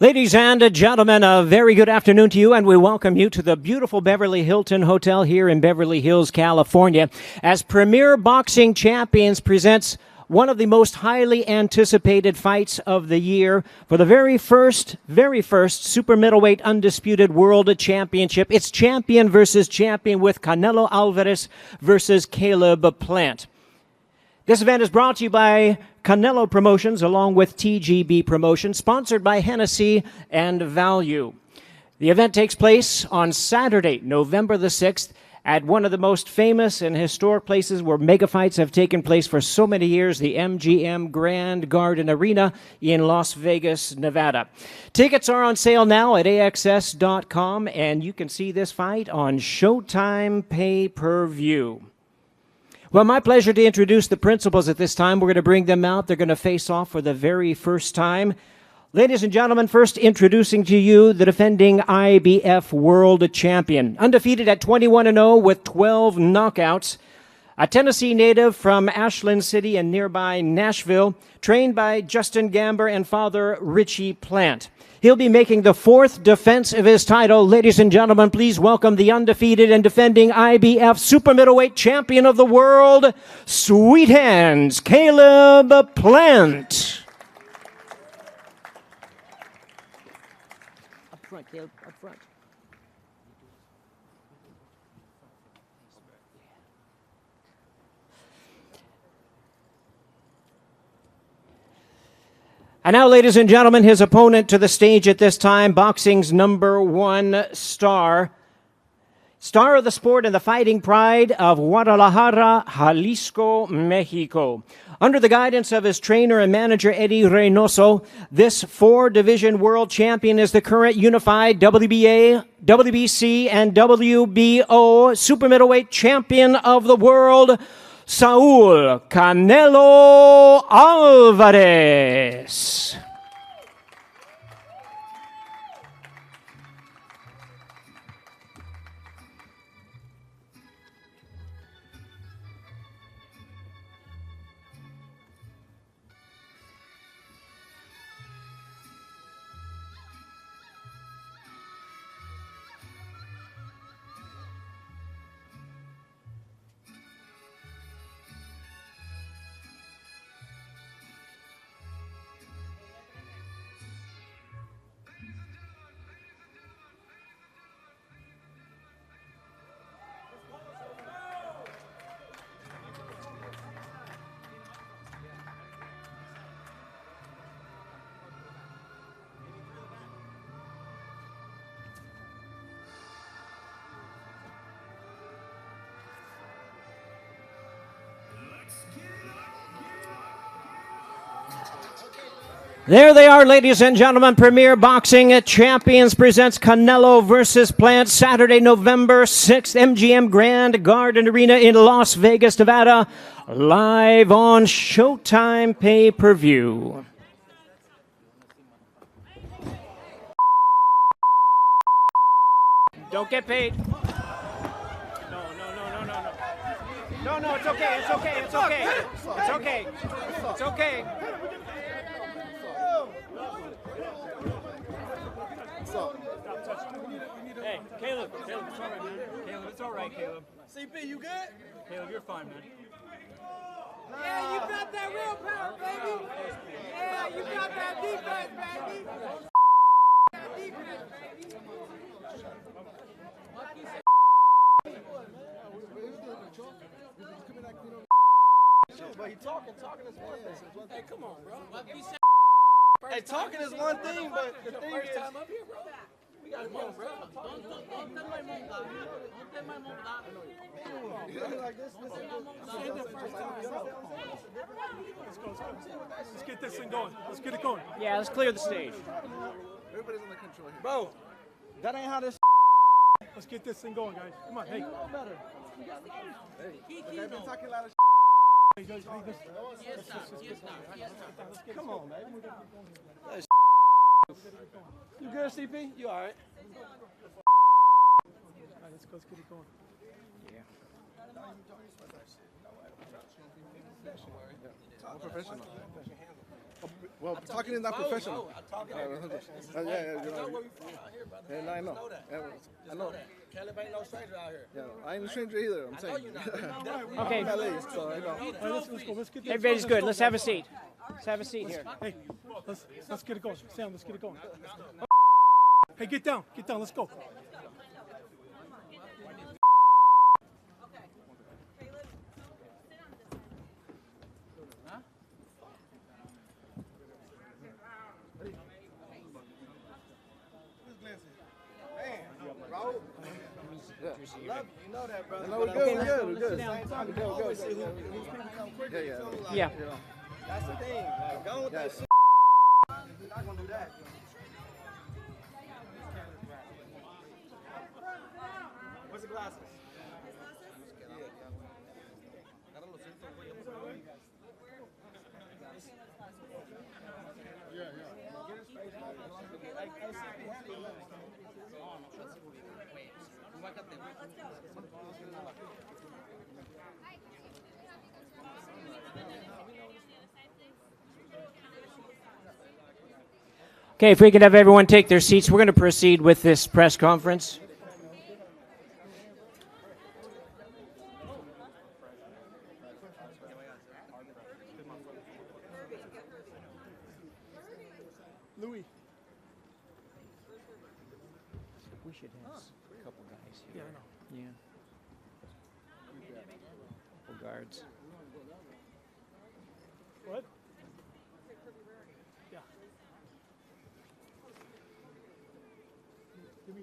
Ladies and gentlemen, a very good afternoon to you, and we welcome you to the beautiful Beverly Hilton Hotel here in Beverly Hills, California, as Premier Boxing Champions presents one of the most highly anticipated fights of the year for the very first super middleweight undisputed world championship. It's champion versus champion with Canelo Alvarez versus Caleb Plant. This event is brought to you by Canelo Promotions along with TGB Promotions, sponsored by Hennessy and Value. The event takes place on Saturday, November the 6th, at one of the most famous and historic places where mega fights have taken place for so many years, the MGM Grand Garden Arena in Las Vegas, Nevada. Tickets are on sale now at AXS.com, and you can see this fight on Showtime Pay-Per-View. Well, my pleasure to introduce the principals at this time. We're going to bring them out. They're going to face off for the very first time. Ladies and gentlemen, first introducing to you the defending IBF World Champion. Undefeated at 21-0 with 12 knockouts. A Tennessee native from Ashland City and nearby Nashville. Trained by Justin Gamber and father Richie Plant. He'll be making the fourth defense of his title. Ladies and gentlemen, please welcome the undefeated and defending IBF super middleweight champion of the world, Sweet Hands, Caleb Plant. Up front, Caleb, up front. And now, ladies and gentlemen, his opponent to the stage at this time, boxing's #1 star. Star of the sport and the fighting pride of Guadalajara, Jalisco, Mexico. Under the guidance of his trainer and manager, Eddie Reynoso, this four-division world champion is the current unified WBA, WBC, and WBO super middleweight champion of the world, Saul Canelo Alvarez. There they are, ladies and gentlemen. Premier Boxing Champions presents Canelo versus Plant, Saturday, November 6th, MGM Grand Garden Arena in Las Vegas, Nevada, live on Showtime Pay-Per-View. Don't get paid. No, it's okay, it's okay, it's okay. It's okay. It's okay. Hey, Caleb, it's all right, man. Caleb, it's all right, Caleb. CP, you good? Caleb, you're fine, man. Yeah, you got that real power, baby. Yeah, you got that defense, baby. That defense, baby. But he talking is one thing. Hey, come on, bro. Hey, talking is one thing, but the thing is, time up here, bro. We got to go, bro. Don't tell my mom that. Don't tell my mom that. Like this. This ain't the first time. Let's get this thing going. Let's get it going. Yeah, let's clear the stage. Everybody's under control here. Bro, that ain't how this. Let's get this thing going, guys. Come on, hey. You know better. Hey, they've been talking a lot of Hey, guys, leave this. Come on, man. You good, CP? You all right? All right, let's get it going. Yeah. I'm professional. Well, talking is not professional. Yeah, you know. Yeah, I know. I know. Caleb ain't no stranger out here. Yeah, I ain't a stranger either. I'm saying. Okay. I'm LA, so I know. All right, let's go. Let's get this. Everybody's good. Let's have a seat. Let's have a seat here. Hey, let's get it going. Sam, let's get it going. Hey, get down. Get down. Let's go. You know that, brother. No, we're good. We're good. Yeah. That's the thing. Go with that shit. You're not gonna do that. What's the glasses? Okay, if we could have everyone take their seats, we're going to proceed with this press conference. Louis. We should have a couple guys Yeah, here. I know. Yeah. Couple guards. What? Yeah. Give me,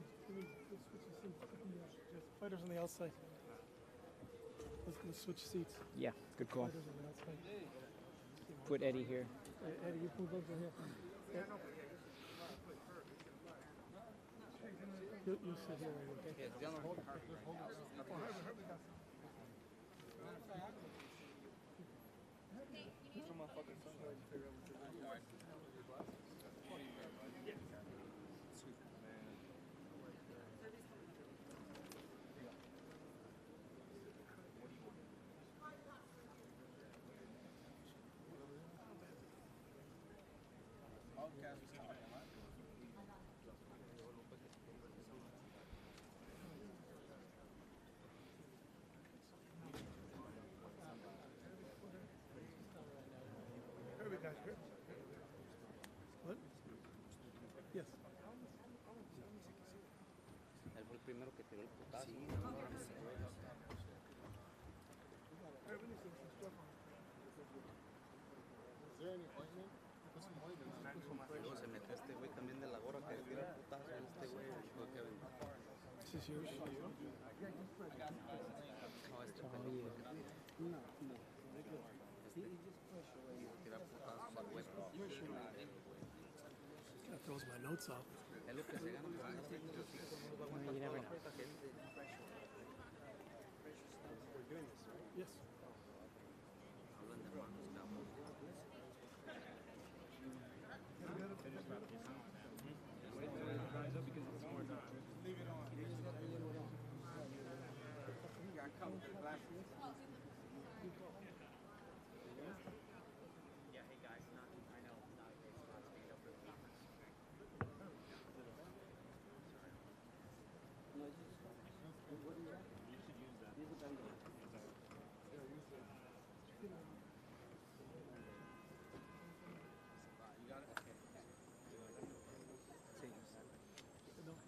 let's switch the seats. Just fighters on the outside. Let's switch seats. Yeah, good call. Fighters on the outside. Put Eddie here. Hey, Eddie, you move over here. Yeah. You sit here, okay? What? Yes. Él fue el primero que tiró el putazo. Luego se metió este güey también de la gorra que tira el putazo. Este güey fue que aventó. This is yours. No, este pendejo. Tira putazos al güey. That throws my notes off. Es lo que se gana por andar haciendo los hijos. No los va a aguantar toda la puta gente. Yes. Hablan de hermanos, cabrón.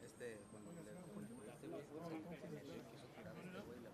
Este, cuando le este güey quiso tirar este güey, le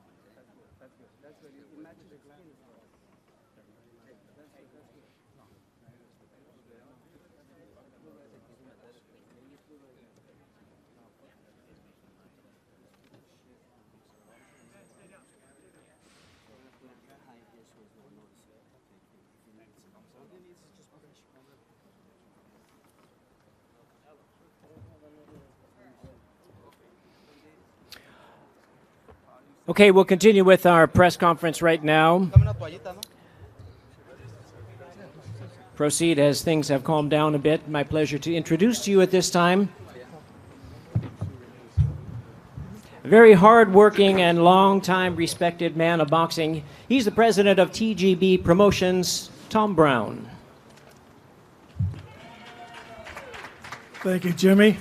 Okay, we'll continue with our press conference right now. Dame una toallita, ¿no? Proceed as things have calmed down a bit. My pleasure to introduce to you at this time A very hard-working and long-time respected man of boxing. He's the president of TGB Promotions, Tom Brown. Thank you, Jimmy.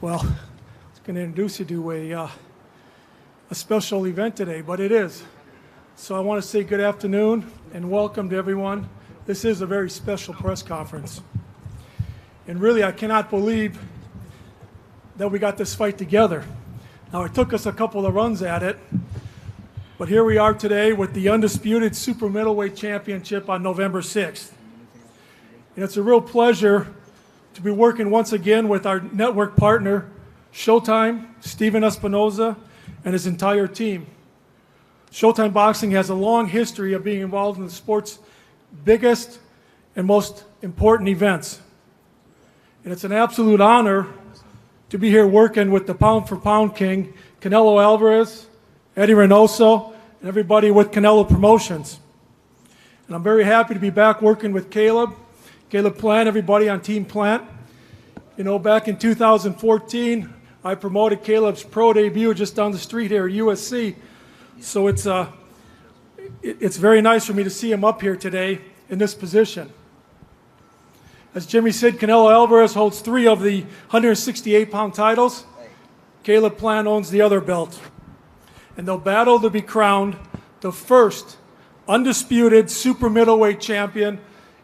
Well, I was going to introduce you to a special event today, but it is. So I want to say good afternoon and welcome to everyone. This is a very special press conference. And really, I cannot believe that we got this fight together. Now, it took us a couple of runs at it, but here we are today with the undisputed super middleweight championship on November 6th. And it's a real pleasure to be working once again with our network partner, Showtime, Steven Espinoza, and his entire team. Showtime Boxing has a long history of being involved in the sport's biggest and most important events. And it's an absolute honor to be here working with the pound-for-pound king, Canelo Alvarez, Eddie Reynoso, and everybody with Canelo Promotions. And I'm very happy to be back working with Caleb Plant, everybody on Team Plant. You know, back in 2014, I promoted Caleb's pro debut just down the street here at USC. So it's very nice for me to see him up here today in this position. As Jimmy said, Canelo Alvarez holds 3 of the 168-pound titles. Caleb Plant owns the other belt. And they'll battle to be crowned the first undisputed super middleweight champion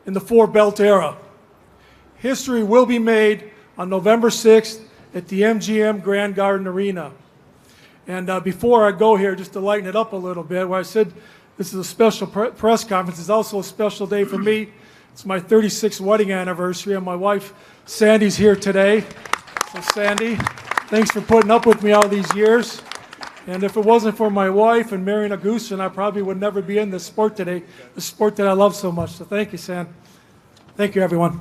in the 4-belt era. History will be made on November 6th at the MGM Grand Garden Arena. And before I go here, just to lighten it up a little bit, where I said this is a special press conference, it's also a special day for me. It's my 36th wedding anniversary, and my wife, Sandy's here today. So Sandy, thanks for putting up with me all these years. And if it wasn't for my wife and marrying a Goosen, I probably would never be in this sport today, the sport that I love so much. So thank you, San. Thank you, everyone.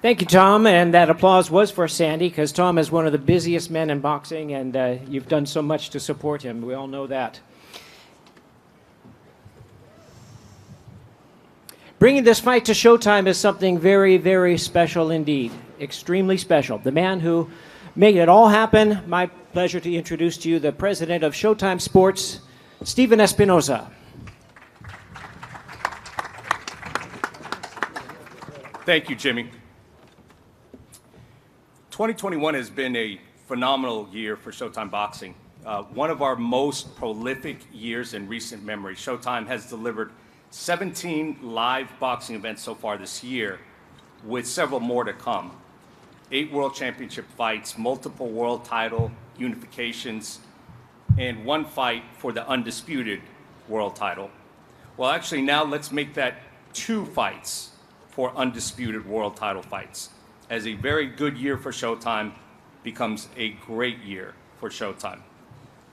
Thank you, Tom, and that applause was for Sandy, because Tom is one of the busiest men in boxing, and you've done so much to support him. We all know that. Bringing this fight to Showtime is something very, very special indeed. Extremely special. The man who made it all happen. My pleasure to introduce to you the president of Showtime Sports, Steven Espinoza. Thank you, Jimmy. 2021 has been a phenomenal year for Showtime Boxing. One of our most prolific years in recent memory. Showtime has delivered 17 live boxing events so far this year, with several more to come. 8 world championship fights, multiple world title unifications, and 1 fight for the undisputed world title. Well, actually, now let's make that 2 fights for undisputed world title fights, as a very good year for Showtime becomes a great year for Showtime.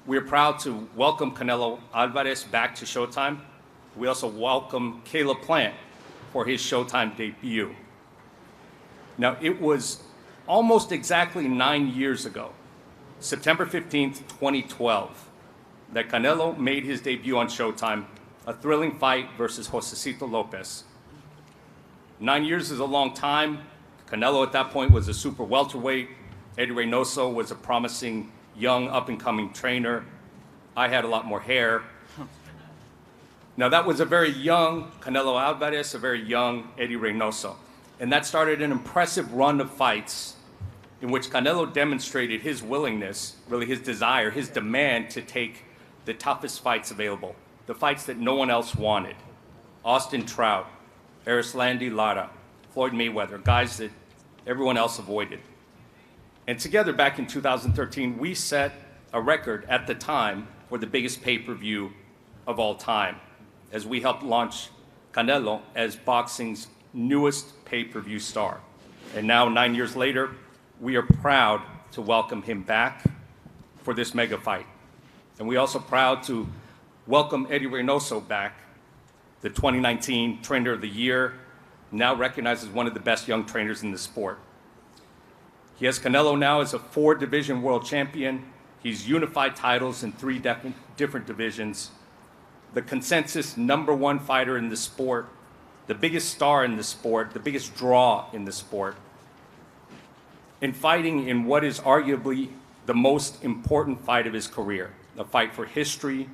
We're proud to welcome Canelo Alvarez back to Showtime. We also welcome Caleb Plant for his Showtime debut. Now, it was almost exactly 9 years ago, September 15th, 2012, that Canelo made his debut on Showtime, a thrilling fight versus Josecito Lopez. 9 years is a long time. Canelo at that point was a super welterweight. Eddie Reynoso was a promising young up-and-coming trainer. I had a lot more hair. Now, that was a very young Canelo Alvarez, a very young Eddie Reynoso. And that started an impressive run of fights in which Canelo demonstrated his willingness, really his desire, his demand to take the toughest fights available, the fights that no one else wanted. Austin Trout, Erislandy Lara, Floyd Mayweather, guys that everyone else avoided. And together, back in 2013, we set a record at the time for the biggest pay-per-view of all time, as we helped launch Canelo as boxing's newest pay-per-view star. And now, 9 years later, we are proud to welcome him back for this mega fight. And we're also proud to welcome Eddie Reynoso back, the 2019 Trainer of the Year, now recognized as one of the best young trainers in the sport. He has Canelo now as a 4-division world champion. He's unified titles in 3 different divisions. The consensus #1 fighter in the sport, the biggest star in the sport, the biggest draw in the sport. in fighting in what is arguably the most important fight of his career, a fight for history,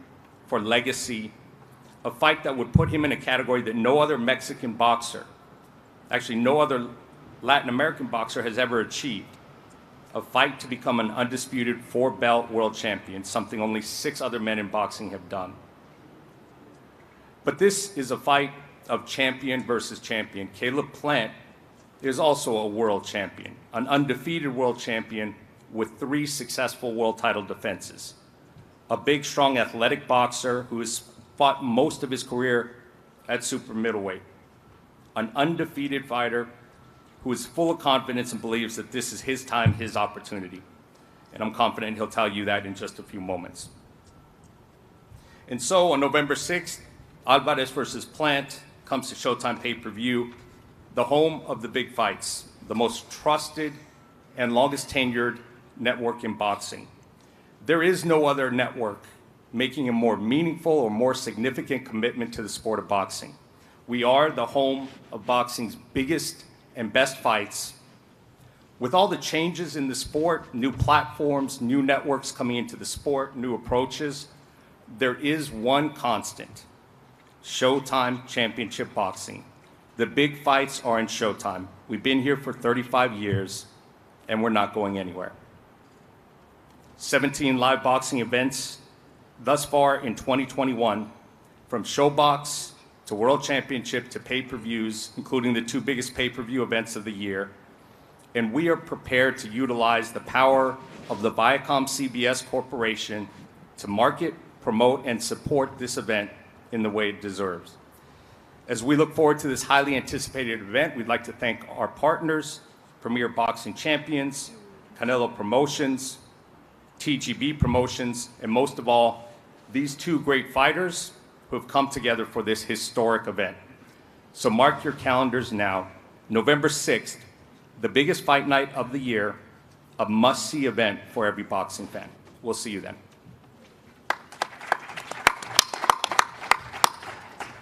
for legacy, a fight that would put him in a category that no other Mexican boxer, actually no other Latin American boxer has ever achieved, a fight to become an undisputed 4-belt world champion, something only 6 other men in boxing have done. But this is a fight of champion versus champion. Caleb Plant is also a world champion, an undefeated world champion with 3 successful world title defenses. A big, strong, athletic boxer who has fought most of his career at super middleweight. An undefeated fighter who is full of confidence and believes that this is his time, his opportunity. And I'm confident he'll tell you that in just a few moments. And so on November 6th, Alvarez versus Plant comes to Showtime pay-per-view, the home of the big fights, the most trusted and longest tenured network in boxing. There is no other network making a more meaningful or more significant commitment to the sport of boxing. We are the home of boxing's biggest and best fights. With all the changes in the sport, new platforms, new networks coming into the sport, new approaches, there is one constant: Showtime Championship Boxing. The big fights are in Showtime. We've been here for 35 years, and we're not going anywhere. 17 live boxing events thus far in 2021, from Showbox to World Championship to pay-per-views, including the 2 biggest pay-per-view events of the year. And we are prepared to utilize the power of the Viacom-CBS Corporation to market, promote, and support this event in the way it deserves. As we look forward to this highly anticipated event, we'd like to thank our partners, Premier Boxing Champions, Canelo Promotions, TGB Promotions, and most of all, these 2 great fighters who have come together for this historic event. So mark your calendars now. November 6th, the biggest fight night of the year, a must-see event for every boxing fan. We'll see you then.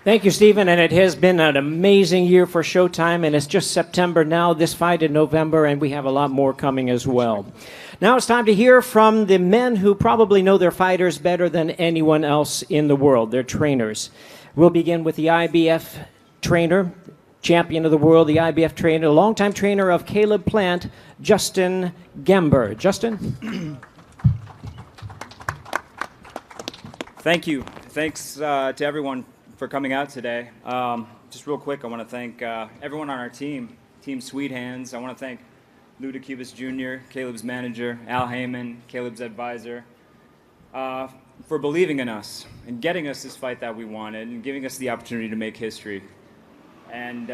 Thank you, Stephen, and it has been an amazing year for Showtime, and it's just September now, this fight in November, and we have a lot more coming as well. Now it's time to hear from the men who probably know their fighters better than anyone else in the world, their trainers. We'll begin with the IBF trainer, champion of the world, the IBF trainer, longtime trainer of Caleb Plant, Justin Gember. Justin? Thank you. Thanks to everyone for coming out today. Just real quick, I want to thank everyone on our team, Team Sweet Hands. I want to thank Lou DeCubas Jr., Caleb's manager, Al Heyman, Caleb's advisor, for believing in us and getting us this fight that we wanted and giving us the opportunity to make history. And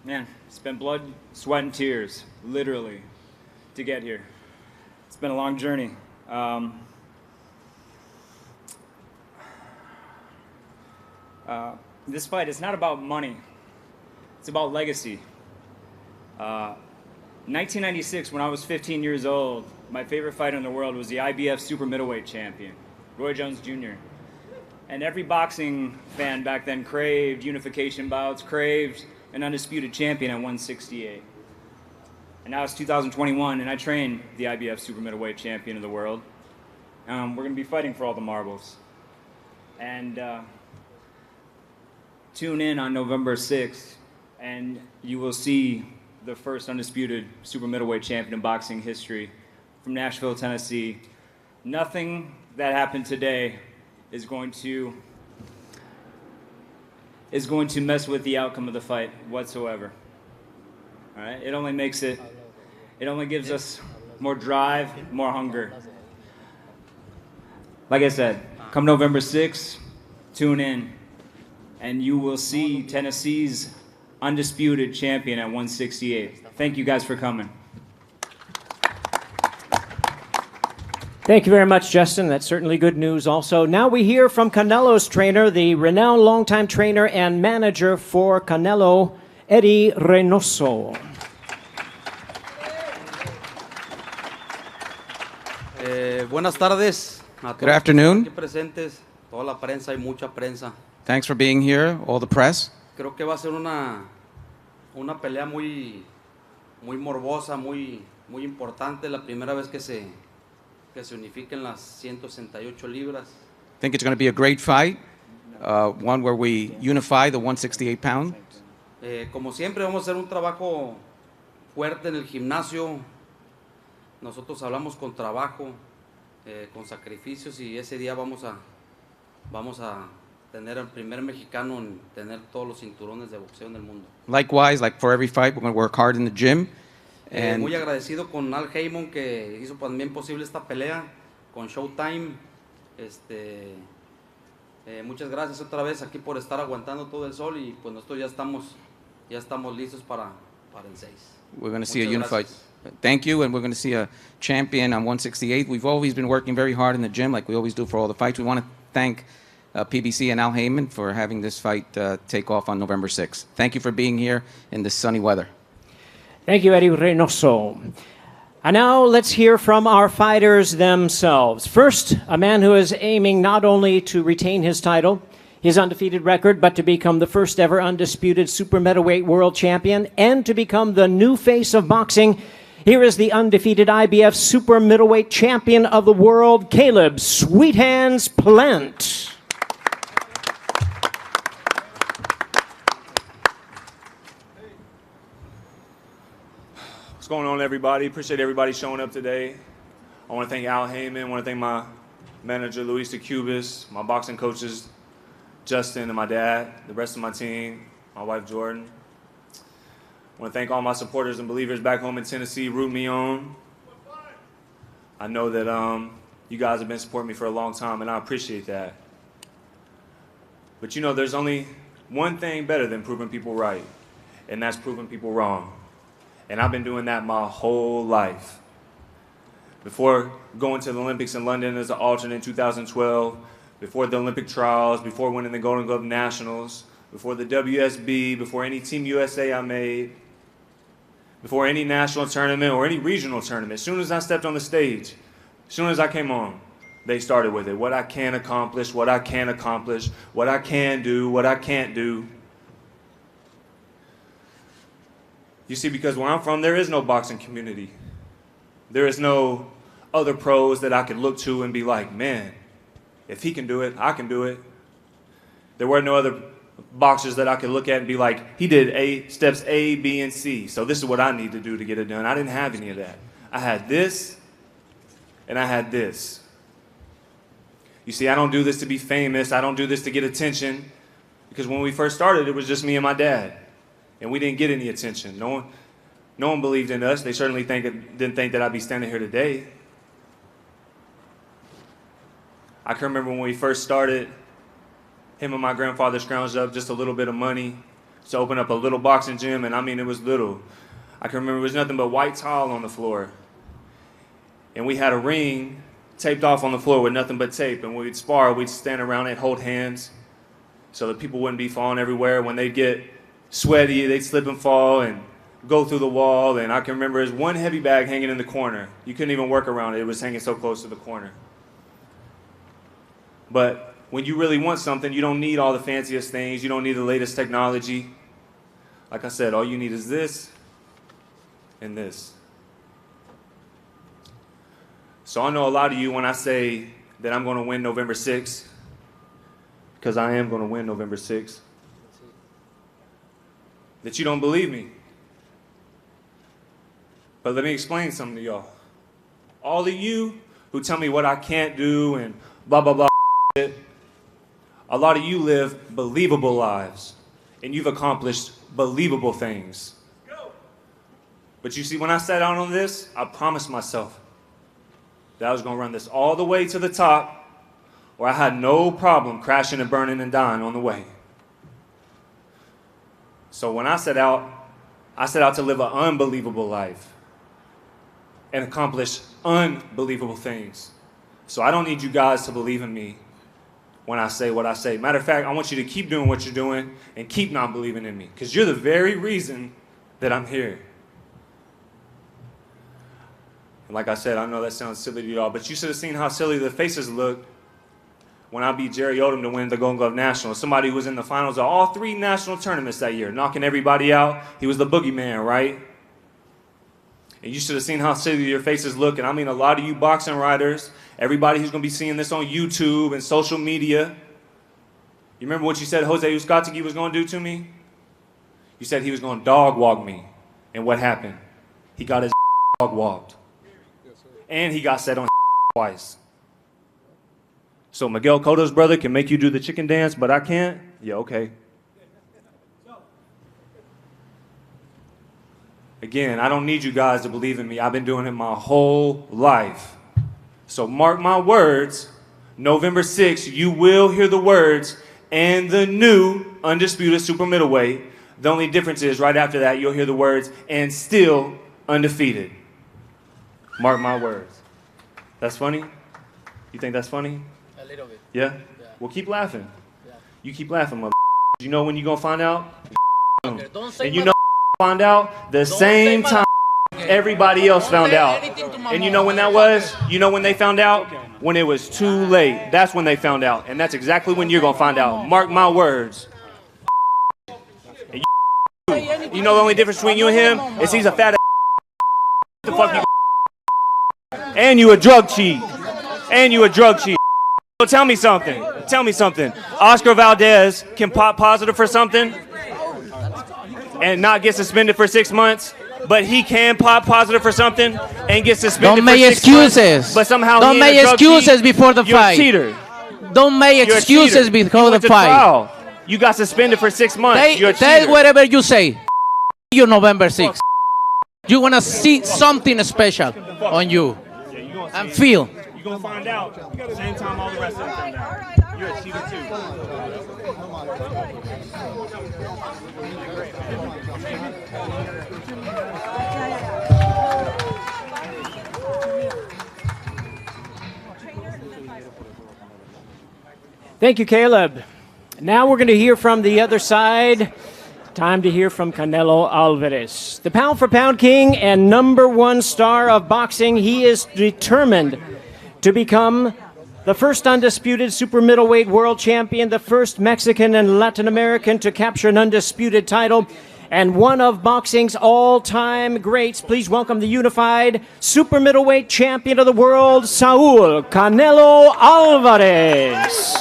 man, it's been blood, sweat, and tears, literally, to get here. It's been a long journey. This fight is not about money. It's about legacy. 1996, when I was 15 years old, my favorite fighter in the world was the IBF super-middleweight champion, Roy Jones Jr. And every boxing fan back then craved unification bouts, craved an undisputed champion at 168. And now it's 2021, and I train the IBF super-middleweight champion of the world. We're going to be fighting for all the marbles. And tune in on November 6th, and you will see the first undisputed super middleweight champion in boxing history from Nashville, Tennessee. Nothing that happened today is going to mess with the outcome of the fight whatsoever. All right? It only gives us more drive, more hunger. Like I said, come November 6th, tune in, and you will see Tennessee's undisputed champion at 168. Thank you guys for coming. Thank you very much, Justin. That's certainly good news also. Now we hear from Canelo's trainer, the renowned longtime trainer and manager for Canelo, Eddie Reynoso. Buenas tardes. Good afternoon. Aquí presentes, toda la prensa, hay mucha prensa. Thanks for being here, all the press. Creo que va a ser una pelea muy muy morbosa, muy importante, la primera vez que se unifiquen las 168 libras. I think it's going to be a great fight, one where we unify the 168 pound. Como siempre vamos a hacer un trabajo fuerte en el gimnasio. Nosotros hablamos con trabajo, con sacrificios, y ese día vamos a tener el primer mexicano en tener todos los cinturones de boxeo en el mundo. Likewise, like for every fight, we're going to work hard in the gym. And Muy agradecido con Al Heyman, que hizo también posible esta pelea, con Showtime. Muchas gracias otra vez aquí por estar aguantando todo el sol, y pues nosotros ya estamos listos para el 6. we're going to see a Muchas unified. gracias. Thank you, and we're going to see a champion on 168. We've always been working very hard in the gym, like we always do for all the fights. We want to thank PBC and Al Heyman for having this fight take off on November 6th. Thank you for being here in this sunny weather. Thank you, Eddie Reynoso. And now let's hear from our fighters themselves. First, a man who is aiming not only to retain his title, his undefeated record, but to become the first ever undisputed super-middleweight world champion and to become the new face of boxing. Here is the undefeated IBF super-middleweight champion of the world, Caleb Sweet Hands Plant. What's going on, everybody? Appreciate everybody showing up today. I want to thank Al Heyman. I want to thank my manager, Luis de Cubas, my boxing coaches, Justin and my dad, the rest of my team, my wife, Jordan. I want to thank all my supporters and believers back home in Tennessee, rooting me on. I know that you guys have been supporting me for a long time, and I appreciate that. But you know, there's only one thing better than proving people right, and that's proving people wrong. And I've been doing that my whole life. Before going to the Olympics in London as an alternate in 2012, before the Olympic trials, before winning the Golden Glove Nationals, before the WSB, before any Team USA I made, before any national tournament or any regional tournament, as soon as I stepped on the stage, as soon as I came on, they started with it. What I can accomplish, what I can accomplish, what I can do, what I can't do. You see, because where I'm from, there is no boxing community. There is no other pros that I could look to and be like, man, if he can do it, I can do it. There were no other boxers that I could look at and be like, he did steps A, B, and C, so this is what I need to do to get it done. I didn't have any of that. I had this, and I had this. You see, I don't do this to be famous. I don't do this to get attention. Because when we first started, it was just me and my dad. And we didn't get any attention. No one believed in us. They certainly didn't think that I'd be standing here today. I can remember when we first started, him and my grandfather scrounged up just a little bit of money to open up a little boxing gym, and I mean, it was little. I can remember it was nothing but white tile on the floor. And we had a ring taped off on the floor with nothing but tape, and when we'd spar, we'd stand around and hold hands so that people wouldn't be falling everywhere. When they'd get sweaty, they'd slip and fall and go through the wall. And I can remember there's one heavy bag hanging in the corner. You couldn't even work around it. It was hanging so close to the corner. But when you really want something, you don't need all the fanciest things. You don't need the latest technology. Like I said, all you need is this and this. So I know a lot of you, when I say that I'm going to win November 6th, because I am going to win November 6th, that you don't believe me. But let me explain something to y'all. All of you who tell me what I can't do and blah, blah, blah, a lot of you live believable lives, and you've accomplished believable things. But you see, when I sat down on this, I promised myself that I was going to run this all the way to the top, where I had no problem crashing and burning and dying on the way. So when I set out to live an unbelievable life and accomplish unbelievable things. So I don't need you guys to believe in me when I say what I say. Matter of fact, I want you to keep doing what you're doing and keep not believing in me, because you're the very reason that I'm here. And like I said, I know that sounds silly to y'all, but you should have seen how silly the faces looked when I beat Jerry Odom to win the Golden Glove Nationals. Somebody who was in the finals of all 3 national tournaments that year, knocking everybody out. He was the boogeyman, right? And you should have seen how silly your faces look. And I mean a lot of you boxing writers, everybody who's going to be seeing this on YouTube and social media. You remember what you said Jose Uzcategui was going to do to me? You said he was going to dog walk me. And what happened? He got his dog walked. And he got set on twice. So Miguel Cotto's brother can make you do the chicken dance, but I can't? Yeah, okay. Again, I don't need you guys to believe in me. I've been doing it my whole life. So mark my words, November 6th, you will hear the words, and the new undisputed super middleweight. The only difference is right after that, you'll hear the words, and still undefeated. Mark my words. That's funny? You think that's funny? A little bit. Yeah? Yeah. Well, keep laughing. Yeah. You keep laughing, mother. You know when you're going to find out? Don't say And you know find out the same time everybody else found out. And you know when that was? You know when they found out? When it was too late. That's when they found out. And that's exactly when you're going to find out. Mark my words. And you know the only difference between you and him is he's a fat ass. The fuck you? And you a drug cheat. And you a drug cheat. So tell me something. Tell me something. Oscar Valdez can pop positive for something and not get suspended for 6 months, but he can pop positive for something and get suspended for 6 months. But somehow don't make excuses before the You're fight. a cheater. Don't make You're excuses before you the went to fight. trial. You got suspended for 6 months. You're a Say cheater. whatever you say. You November 6th. You wanna see something special on you and feel. You're going to find out. Same time all the rest of them find out. You're a cheater too. Thank you, Caleb. Now we're going to hear from the other side. Time to hear from Canelo Alvarez. The pound-for-pound king and #1 star of boxing, he is determined to become the first undisputed super middleweight world champion, the first Mexican and Latin American to capture an undisputed title, and one of boxing's all-time greats. Please welcome the unified super middleweight champion of the world, Saul Canelo Alvarez.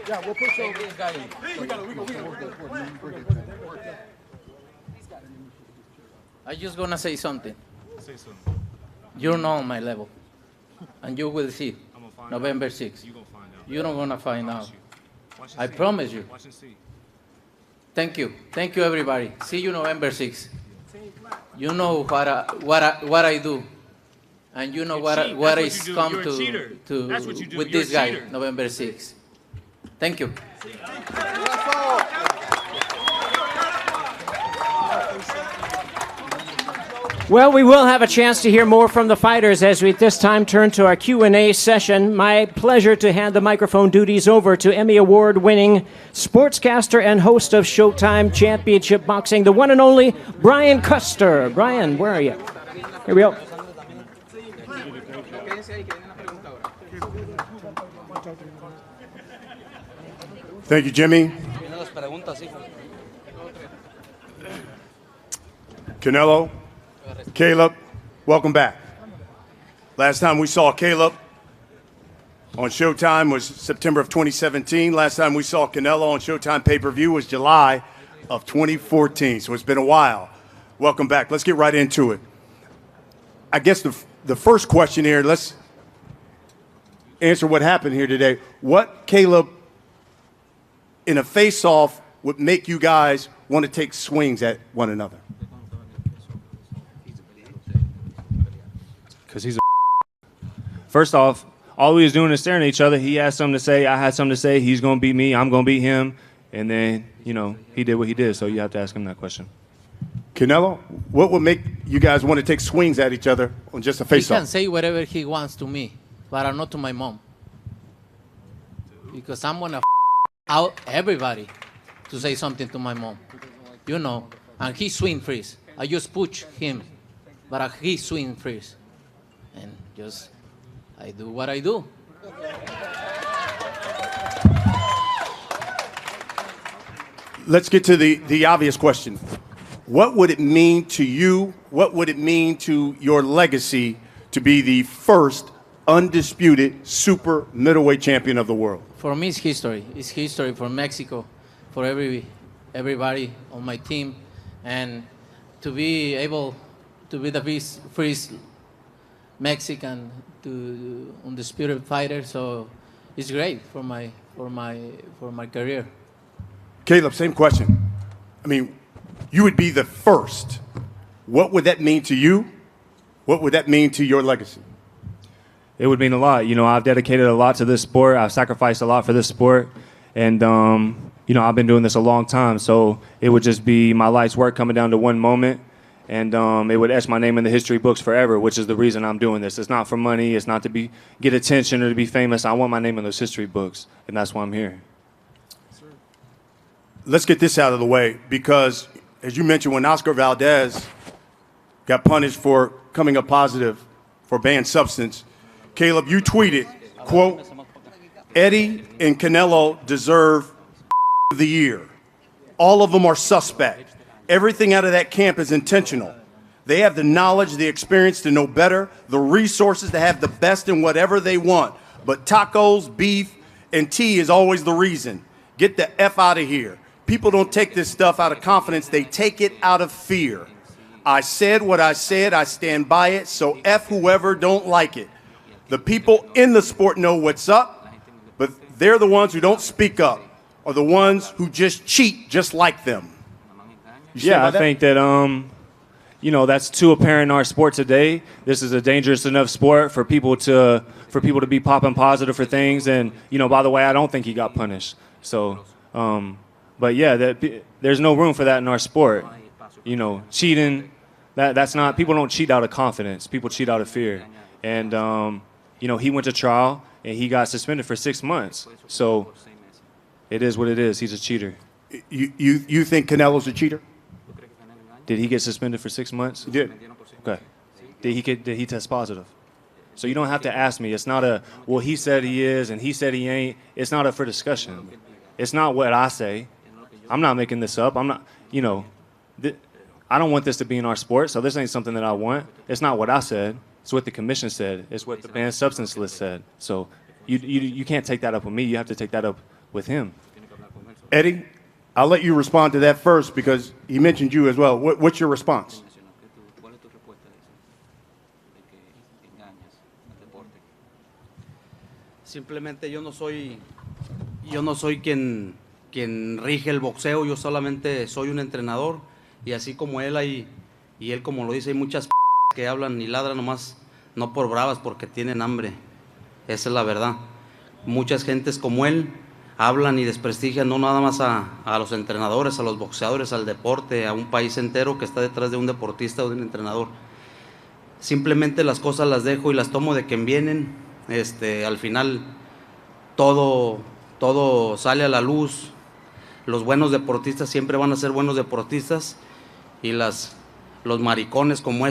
Yeah, we'll push over this guy in. I just gonna say something. You know my level, and you will see. November 6th. You're not gonna find out. I promise you. Thank you. Thank you, everybody. See you November 6th. You know what I do, and you know what is come to with this guy November 6th. Thank you. Well, we will have a chance to hear more from the fighters as we this time turn to our Q&A session. My pleasure to hand the microphone duties over to Emmy Award-winning sportscaster and host of Showtime Championship Boxing, the one and only Brian Custer. Brian, where are you? Here we go. Thank you, Jimmy. Canelo, Caleb, welcome back. Last time we saw Caleb on Showtime was September of 2017. Last time we saw Canelo on Showtime pay-per-view was July of 2014. So it's been a while. Welcome back. Let's get right into it. I guess the first question here, let's answer what happened here today. What, Caleb, in a face-off would make you guys want to take swings at one another? Because he's a First off, all we was doing is staring at each other. He had something to say. I had something to say. He's going to beat me. I'm going to beat him. And then, you know, he did what he did. So you have to ask him that question. Canelo, what would make you guys want to take swings at each other on just a He face-off? can say whatever he wants to me, but not to my mom. Because I'm gonna out everybody to say something to my mom. You know, and he swing first. I just push him, but he swing first. And just, I do what I do. Let's get to the obvious question. What would it mean to you? What would it mean to your legacy to be the first undisputed super middleweight champion of the world? For me, it's history. It's history for Mexico, for everybody on my team, and to be able to be the first Mexican to undisputed fighter. So it's great for my career. Caleb, same question. I mean, you would be the first. What would that mean to you? What would that mean to your legacy? It would mean a lot. You know, I've dedicated a lot to this sport. I've sacrificed a lot for this sport. And, you know, I've been doing this a long time. So it would just be my life's work coming down to one moment. And it would etch my name in the history books forever, which is the reason I'm doing this. It's not for money. It's not to get attention or to be famous. I want my name in those history books. And that's why I'm here. Let's get this out of the way because, as you mentioned, when Oscar Valdez got punished for coming up positive for banned substance, Caleb, you tweeted, quote, Eddie and Canelo deserve of the year. All of them are suspect. Everything out of that camp is intentional. They have the knowledge, the experience to know better, the resources to have the best in whatever they want. But tacos, beef, and tea is always the reason. Get the F out of here. People don't take this stuff out of confidence. They take it out of fear. I said what I said. I stand by it. So F whoever don't like it. The people in the sport know what's up, but they're the ones who don't speak up or the ones who just cheat just like them. Yeah, I think that, you know, that's too apparent in our sport today. This is a dangerous enough sport for people to be popping positive for things. And, you know, by the way, I don't think he got punished. So, but yeah, there's no room for that in our sport. You know, cheating, that's not, people don't cheat out of confidence. People cheat out of fear. And, you know, he went to trial and he got suspended for 6 months. So it is what it is. He's a cheater. You think Canelo's a cheater? Did he get suspended for 6 months? He did. Okay. Did he test positive? So you don't have to ask me. It's not a, well, he said he is and he said he ain't. It's not up for discussion. It's not what I say. I'm not making this up. I'm not, you know, I don't want this to be in our sport, so this ain't something that I want. It's not what I said. It's what the commission said. It's what the banned substance list said. So you can't take that up with me. You have to take that up with him. Eddie, I'll let you respond to that first because he mentioned you as well. What's your response? Simplemente yo no soy quien rige el boxeo, yo solamente soy un entrenador y así como él hay, y él como lo dice, hay muchas que hablan y ladran nomás, no por bravas, porque tienen hambre. Esa es la verdad. Muchas gentes como él hablan y desprestigian no nada más a los entrenadores, a los boxeadores, al deporte, a un país entero que está detrás de un deportista o de un entrenador. Simplemente las cosas las dejo y las tomo de quien vienen. Al final todo sale a la luz. Los buenos deportistas siempre van a ser buenos deportistas y los maricones como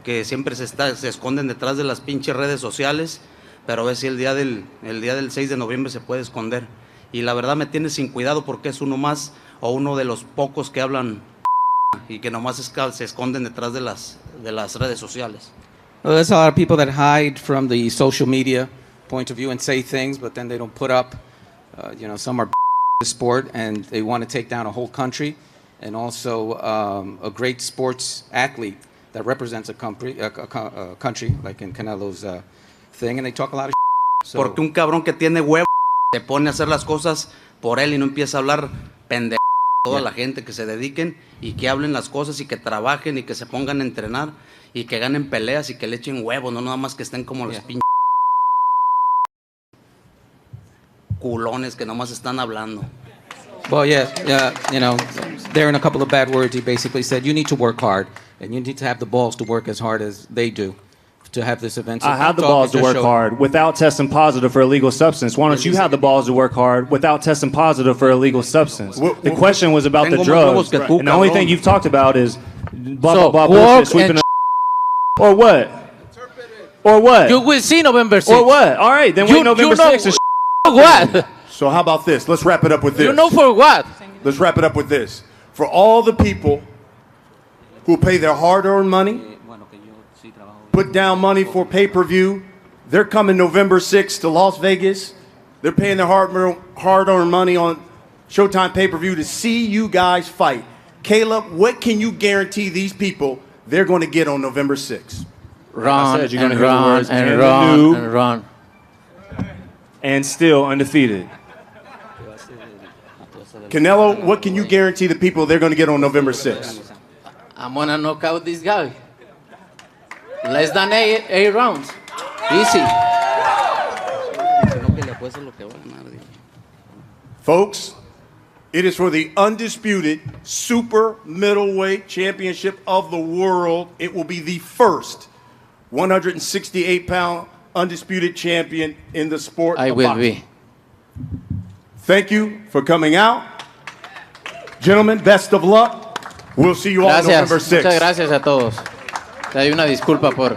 que siempre se esconden detrás de las pinches redes sociales, pero a ver si el día del 6 de noviembre se puede esconder. Y la verdad me tiene sin cuidado porque es uno más o uno de los pocos que hablan y que nomás se esconden detrás de las redes sociales. Well, there's a lot of people that hide from the social media point of view and say things, but then they don't put up. You know, some are the sport and they want to take down a whole country, and also a great sports athlete that represents a country like in Canelo's thing, and they talk a lot of so, porque un cabrón que tiene huevo se pone a hacer las cosas por él y no empieza a hablar pendejo a toda la gente, que se dediquen y que hablen las cosas y que trabajen y que se pongan a entrenar y que ganen peleas y que le echen huevos, no nada más que estén como los pinches culones que nomás están hablando. Well, yeah, you know, there in a couple of bad words, he basically said you need to work hard and you need to have the balls to work as hard as they do to have this event. So I have the balls to work hard without testing positive for illegal substance. Why don't you have the balls to work hard without testing positive for illegal substance? The question was about the drugs, and the only thing you've talked about is blah, blah, blah, bullshit, sweeping or what? Or what? You will see November 6th. Or what? All right, then wait November 6th. What? So how about this? Let's wrap it up with this. You know for what? let's wrap it up with this. For all the people who pay their hard-earned money, put down money for pay-per-view, they're coming November 6th to Las Vegas. They're paying their hard-earned money on Showtime pay-per-view to see you guys fight. Caleb, what can you guarantee these people they're going to get on November 6th? Run said, you're gonna and hear the run words, and and run the noob. and run. And still undefeated. Canelo, what can you guarantee the people they're going to get on November 6th? I'm gonna knock out this guy. Less than eight rounds. Easy. Folks, it is for the undisputed super middleweight championship of the world. It will be the first 168-pound undisputed champion in the sport I of will boxing. be. Thank you for coming out. Gentlemen, best of luck. We'll see you all on Gracias. November 6th. Muchas gracias a todos. Te doy una disculpa por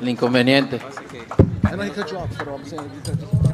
el inconveniente. I know he cut you off, but I'm saying he cut you off.